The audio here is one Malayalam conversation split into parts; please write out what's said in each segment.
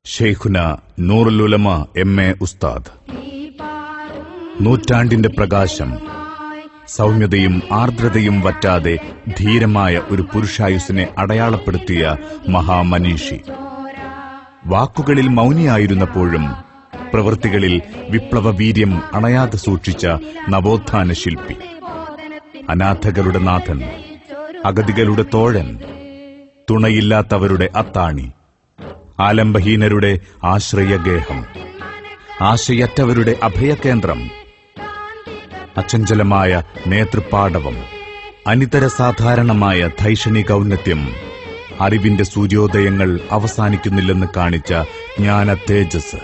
ഷെയ്ഖുന നൂറുൽ ഉലമ എം.എ. ഉസ്താദ്. നൂറ്റാണ്ടിന്റെ പ്രകാശം, സൗമ്യതയും ആർദ്രതയും വറ്റാതെ ധീരമായ ഒരു പുരുഷായുസ്സിനെ അടയാളപ്പെടുത്തിയ മഹാമനീഷി. വാക്കുകളിൽ മൗനിയായിരുന്നപ്പോഴും പ്രവൃത്തികളിൽ വിപ്ലവ വീര്യം അണയാതെ സൂക്ഷിച്ച നവോത്ഥാന ശില്പി. അനാഥകളുടെ നാഥൻ, അഗതികളുടെ തോഴൻ, തുണയില്ലാത്തവരുടെ അത്താണി, ആലംബഹീനരുടെ ആശ്രയഗേഹം, ആശയറ്റവരുടെ അഭയകേന്ദ്രം, അചഞ്ചലമായ നേതൃപാടവം, അനിതര സാധാരണമായ ധൈഷണിക ഔന്നത്യം, അറിവിന്റെ സൂര്യോദയങ്ങൾ അവസാനിക്കുന്നില്ലെന്ന് കാണിച്ച ജ്ഞാന തേജസ്,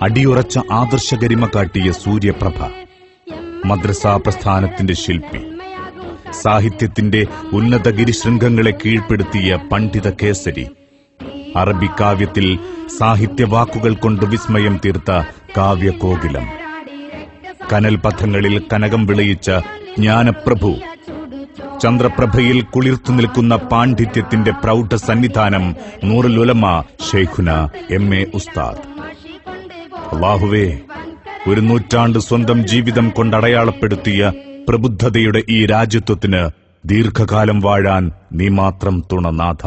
അടിയുറച്ച ആദർശഗരിമ കാട്ടിയ സൂര്യപ്രഭ, മദ്രസാ പ്രസ്ഥാനത്തിന്റെ ശില്പി, സാഹിത്യത്തിന്റെ ഉന്നത ഗിരിശൃംഗങ്ങളെ കീഴ്പ്പെടുത്തിയ പണ്ഡിത കേസരി, അറബിക്കാവ്യത്തിൽ സാഹിത്യവാക്കുകൾ കൊണ്ട് വിസ്മയം തീർത്ത കാവ്യകോകിലം, കനൽപഥങ്ങളിൽ കനകം വിളയിച്ച ജ്ഞാനപ്രഭു, ചന്ദ്രപ്രഭയിൽ കുളിർത്തു നിൽക്കുന്ന പാണ്ഡിത്യത്തിന്റെ പ്രൗഢ സന്നിധാനം നൂറുൽ ഉലമ ഷെയ്ഖുന എം.എ. ഉസ്താദ്. അല്ലാഹുവേ, ഒരു നൂറ്റാണ്ട് സ്വന്തം ജീവിതം കൊണ്ടടയാളപ്പെടുത്തിയ പ്രബുദ്ധതയുടെ ഈ രാജ്യത്വത്തിന് ദീർഘകാലം വാഴാൻ നീ മാത്രം തുണനാഥ.